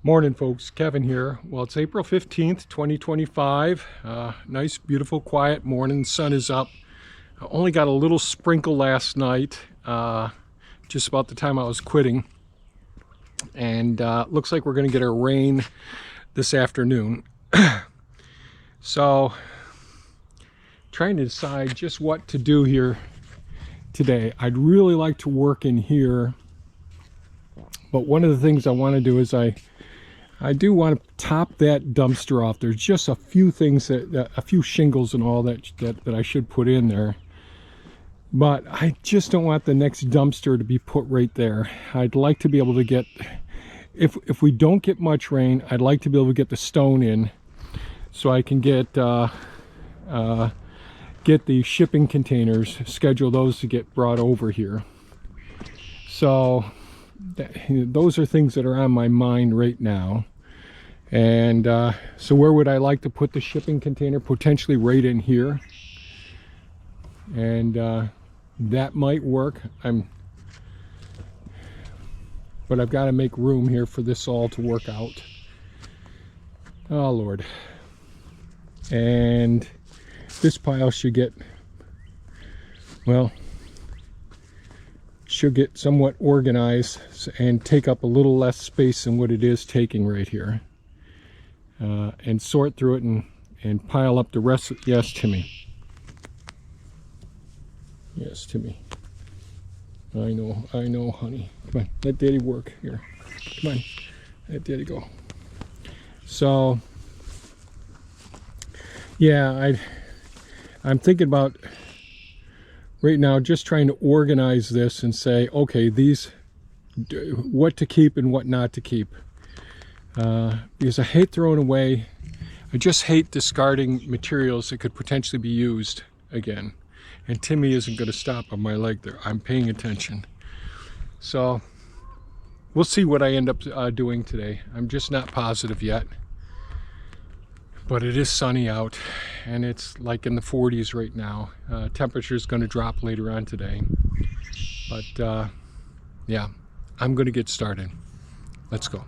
Morning, folks. Kevin here. Well, it's April 15th, 2025. Nice, beautiful, quiet morning. Sun is up. I only got a little sprinkle last night, just about the time I was quitting. And looks like we're going to get our rain this afternoon. So, trying to decide just what to do here today. I'd really like to work in here, but one of the things I want to do is I do want to top that dumpster off. There's just a few things a few shingles and all that I should put in there. But I just don't want the next dumpster to be put right there. I'd like to be able to get, if we don't get much rain, I'd like to be able to get the stone in so I can get the shipping containers, schedule those to get brought over here. So those are things that are on my mind right now. And so where would I like to put the shipping container? Potentially right in here. And that might work. But I've got to make room here for this all to work out. Oh Lord. And this pile should get, well, should get somewhat organized and take up a little less space than what it is taking right here. And sort through it and pile up the rest. Yes, Timmy. Yes, Timmy. I know, honey. Come on, let Daddy work here. Come on, let Daddy go. So, yeah, I'm thinking about right now just trying to organize this and say, okay, these, what to keep and what not to keep. Because I hate throwing away, I just hate discarding materials that could potentially be used again. And Timmy isn't going to stop on my leg there. I'm paying attention. So we'll see what I end up doing today. I'm just not positive yet. But it is sunny out and it's like in the 40s right now. Temperature is going to drop later on today. But yeah, I'm going to get started. Let's go.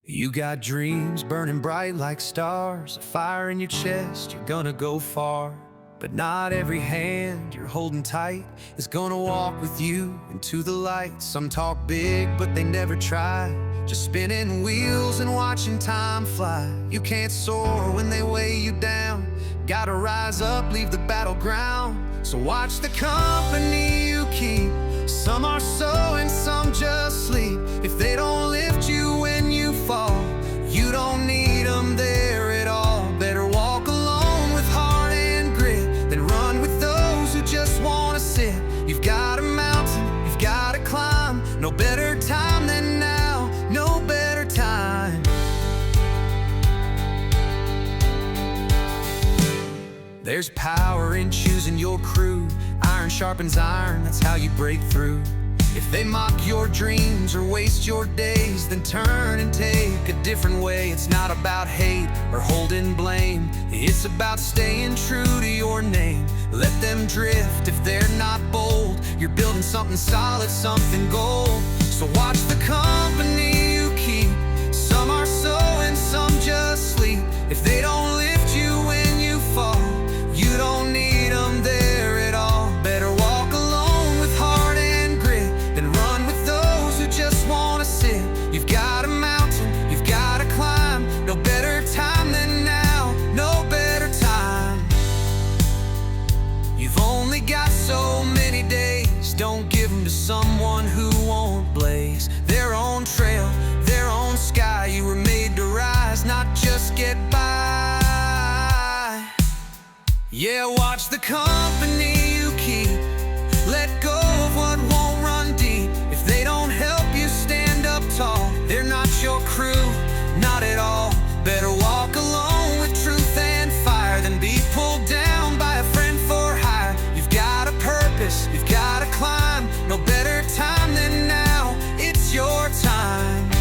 You got dreams burning bright like stars, a fire in your chest, you're gonna go far. But not every hand you're holding tight is gonna walk with you into the light. Some talk big, but they never try, just spinning wheels and watching time fly. You can't soar when they weigh you down, gotta rise up, leave the battleground. So watch the company you keep, some are sowing, some just sleep. If they don't lift you when you fall, you don't need them there at all. Better walk alone with heart and grit than run with those who just want to sit. You've got a mountain, you've got to climb. No better time than now, no better time. There's power in choosing your crew. Iron sharpens iron, that's how you break through. If they mock your dreams or waste your days, then turn and take a different way. It's not about hate or holding blame, it's about staying true to your name. Let them drift if they're not bold, you're building something solid, something gold. So watch the company you keep, some are sowing, some just sleep. If they don't lift you when you fall, you don't need them there at all. Better walk alone with heart and grit than run with those who just want to sit. You've got a mountain, you've got to climb. No better time than now, no better time. You've only got so many days, don't give them to someone who won't blaze their own trail, their own sky. You were made to rise, not just get by. Yeah, watch the company you keep, let go of what won't run deep. If they don't help you stand up tall, they're not your crew, not at all. Better walk alone with truth and fire than be pulled down by a friend for hire. You've got a purpose, you've got to climb. No better time than now, it's your time.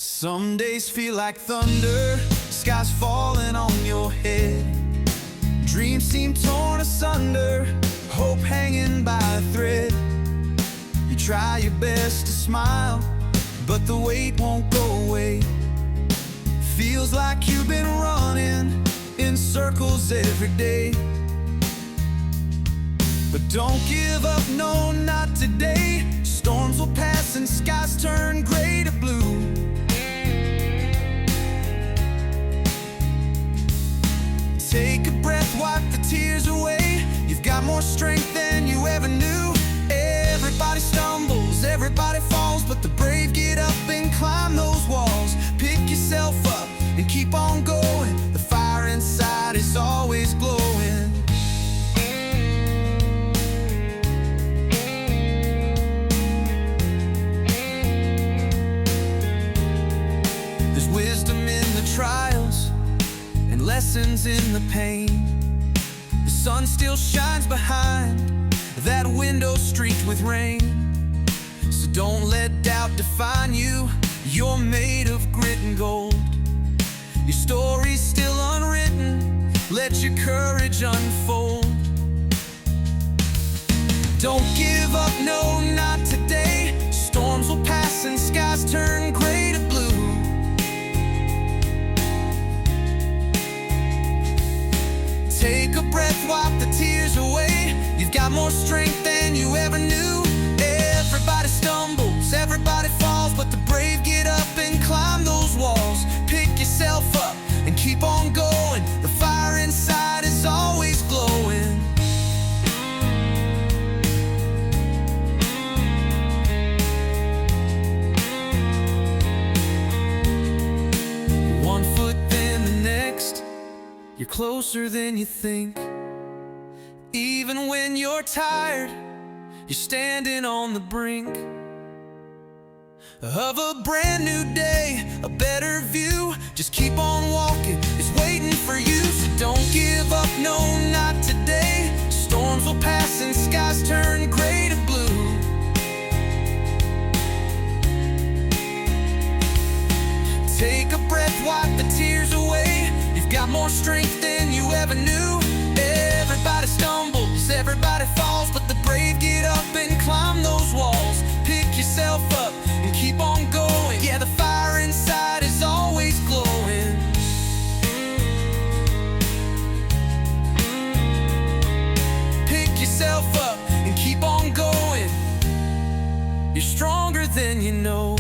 Some days feel like thunder, skies falling on your head. Dreams seem torn asunder, hope hanging by a thread. You try your best to smile, but the weight won't go away. Feels like you've been running in circles every day. But don't give up, no, not today. Storms will pass and skies turn gray to blue. Take a breath, wipe the tears away. You've got more strength than you ever knew. Everybody stumbles, everybody falls, but the brave get up and climb those walls. Pick yourself up and keep on going. The fire inside is always glowing. There's wisdom in the trials and lessons in the pain. The sun still shines behind that window streaked with rain. So don't let doubt define you. You're made of grit and gold. Your story's still unwritten. Let your courage unfold. Don't give up, no, not today. Storms will pass and skies turn gray to blue. Take a breath, wipe the tears away. You've got more strength than you ever knew. Everybody stumbles, everybody falls, but the brave get up and climb those walls. Pick yourself up and keep on going. The fire inside is always glowing. One foot then the next, you're closer than you think. Even when you're tired, you're standing on the brink of a brand new day, a better view. Just keep on walking, it's waiting for you. So don't give up, no, not today. Storms will pass and skies turn gray to blue. Take a breath, wipe the tears away. You've got more strength than you ever knew. Everybody stumbles, everybody falls, but the brave get up and climb those walls. Pick yourself up and keep on going. Yeah, the fire inside is always glowing. Pick yourself up and keep on going. You're stronger than you know.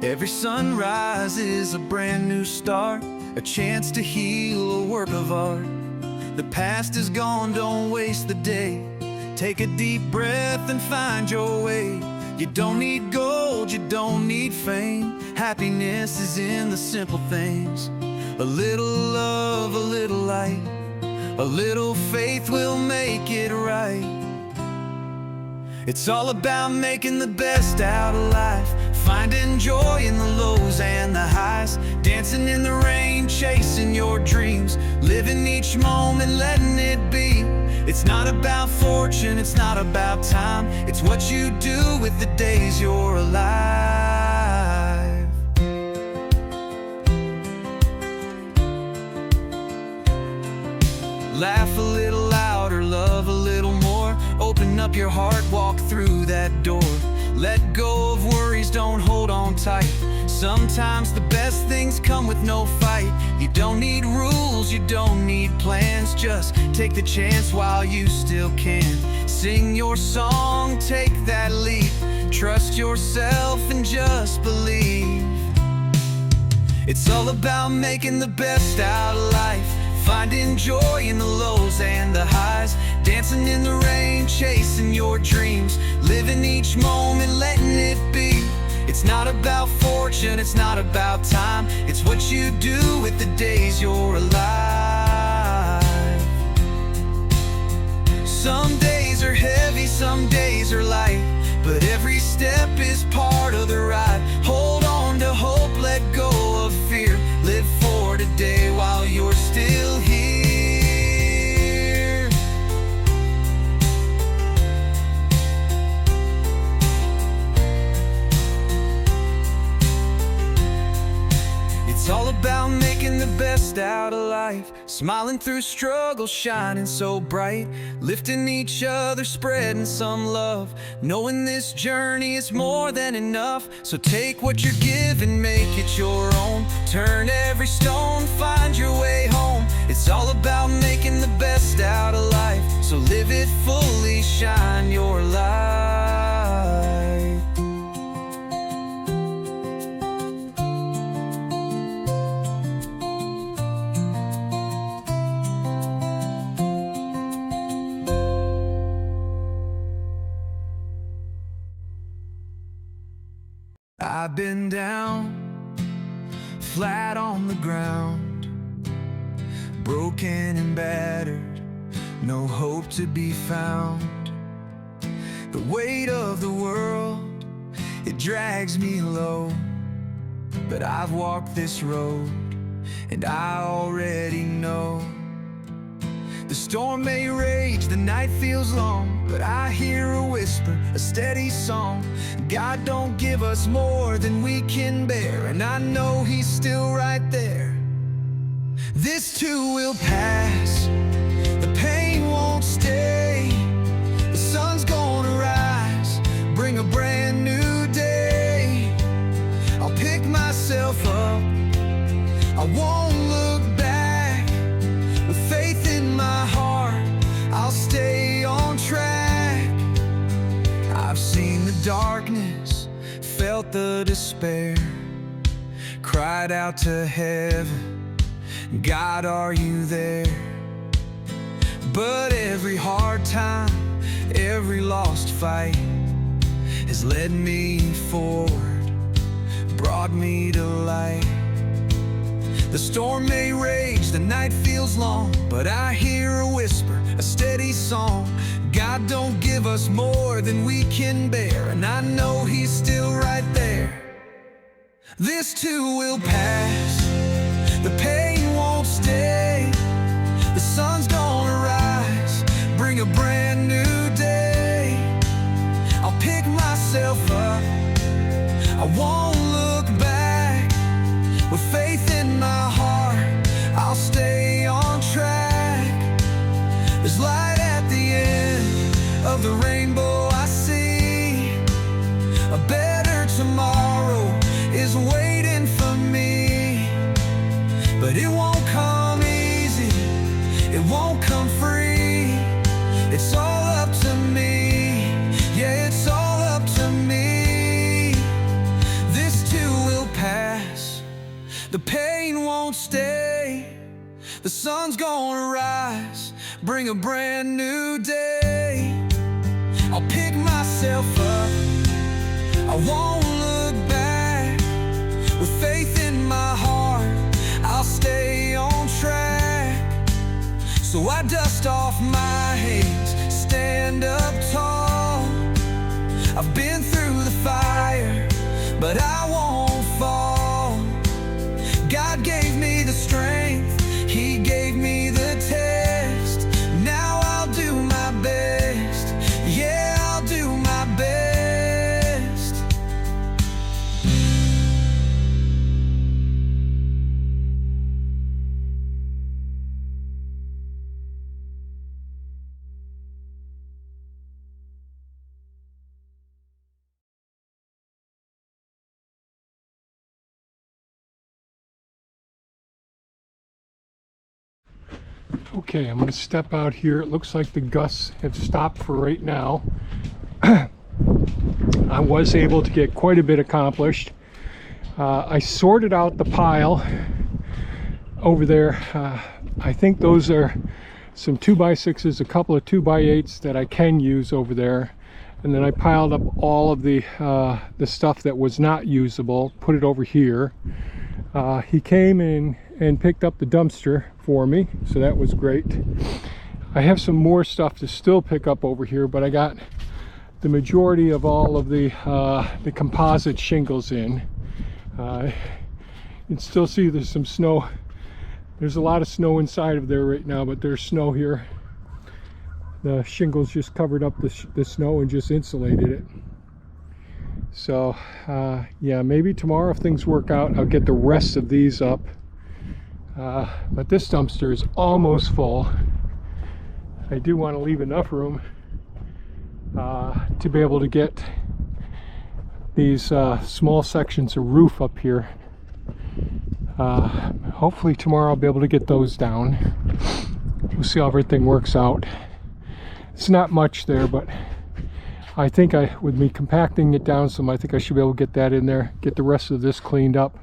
Every sunrise is a brand new start, a chance to heal a work of art. The past is gone, don't waste the day. Take a deep breath and find your way. You don't need gold, you don't need fame. Happiness is in the simple things. A little love, a little light, a little faith will make it right. It's all about making the best out of life, finding joy in the lows and the highs, dancing in the rain, chasing your dreams, living each moment, letting it be. It's not about fortune, it's not about time, it's what you do with the days you're alive. Laugh a little louder, love a little more. Open up your heart, walk through that door. Let go of worries, don't hold on tight. Sometimes the best things come with no fight. You don't need rules, you don't need plans. Just take the chance while you still can. Sing your song, take that leap. Trust yourself and just believe. It's all about making the best out of life, finding joy in the lows and the highs, dancing in the rain, chasing your dreams, living each moment, letting it be. It's not about fortune, it's not about time, it's what you do with the days you're alive. Some days are heavy, some days are light, but every step is part of the ride. Hold on to hope, let go of fear, live for today while you're still here. It's all about making the best out of life, smiling through struggle, shining so bright, lifting each other, spreading some love, knowing this journey is more than enough. So take what you're given, make it your own, turn every stone, find your way home. It's all about making the best out of life, so live it fully, shine your light. I've been down, flat on the ground, broken and battered, no hope to be found. The weight of the world, it drags me low, but I've walked this road, and I already know. The storm may rage, the night feels long, but I hear a whisper, a steady song. God don't give us more than we can bear, and I know He's still right there. This too will pass, the pain won't stay. The sun's gonna rise, bring a brand new day. I'll pick myself up, I won't look back. With faith in my heart, I'll stay on track. I've seen the darkness, felt the despair, cried out to heaven, God, are you there? But every hard time, every lost fight has led me forward, brought me to light. The storm may rage, the night feels long, but I hear a whisper, a steady song. God don't give us more than we can bear, and I know He's still right there. This too will pass, the pain won't stay. The sun's gonna rise, bring a brand new day. I'll pick myself up, I won't look back. With faith in my heart, I'll stay on track. There's light at the end of the rainbow I see. A better tomorrow is waiting for me. But it won't come easy, it won't come free. It's all up to me, yeah, it's all up to me. This too will pass, the pain won't stay. The sun's gonna rise, bring a brand new day. I'll pick myself up, I won't look back. With faith in my heart, I'll stay on track. So I dust off my haze, stand up tall. I've been through the fire, but I won't fall. God gave me the strength, He gave me the test. Now I'll do my best, yeah, I'll do my best. Okay, I'm going to step out here. It looks like the gusts have stopped for right now. I was able to get quite a bit accomplished. I sorted out the pile over there. I think those are some 2x6s, a couple of 2x8s that I can use over there. And then I piled up all of the stuff that was not usable, put it over here. He came in and picked up the dumpster for me, so that was great. I have some more stuff to still pick up over here, but I got the majority of all of the composite shingles in. You can still see there's some snow. There's a lot of snow inside of there right now, but there's snow here. The shingles just covered up the snow and just insulated it. So yeah, maybe tomorrow, if things work out, I'll get the rest of these up. But this dumpster is almost full. I do want to leave enough room to be able to get these small sections of roof up here. Hopefully tomorrow I'll be able to get those down. We'll see how everything works out. It's not much there, but I think with me compacting it down some, I think I should be able to get that in there, get the rest of this cleaned up.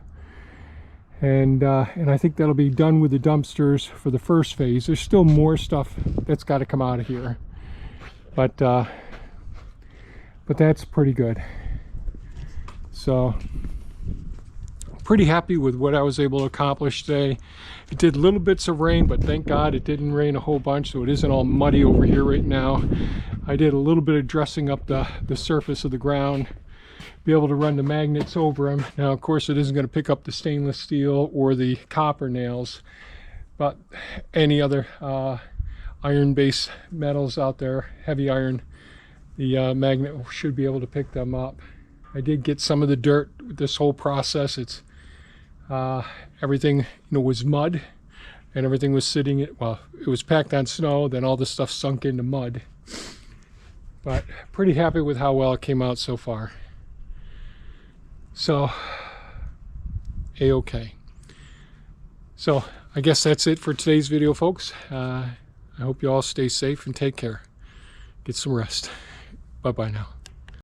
And I think that'll be done with the dumpsters for the first phase. There's still more stuff that's got to come out of here, but that's pretty good. So pretty happy with what I was able to accomplish today. It did little bits of rain, but thank God it didn't rain a whole bunch, so it isn't all muddy over here right now. I did a little bit of dressing up the surface of the ground, be able to run the magnets over them. Now, of course, it isn't going to pick up the stainless steel or the copper nails, but any other iron-based metals out there, heavy iron, the magnet should be able to pick them up. I did get some of the dirt with this whole process. It's everything, was mud, and everything was sitting, well, it was packed on snow, then all this stuff sunk into mud. But pretty happy with how well it came out so far. So, a-okay. So, I guess that's it for today's video, folks. I hope you all stay safe and take care. Get some rest. Bye-bye now.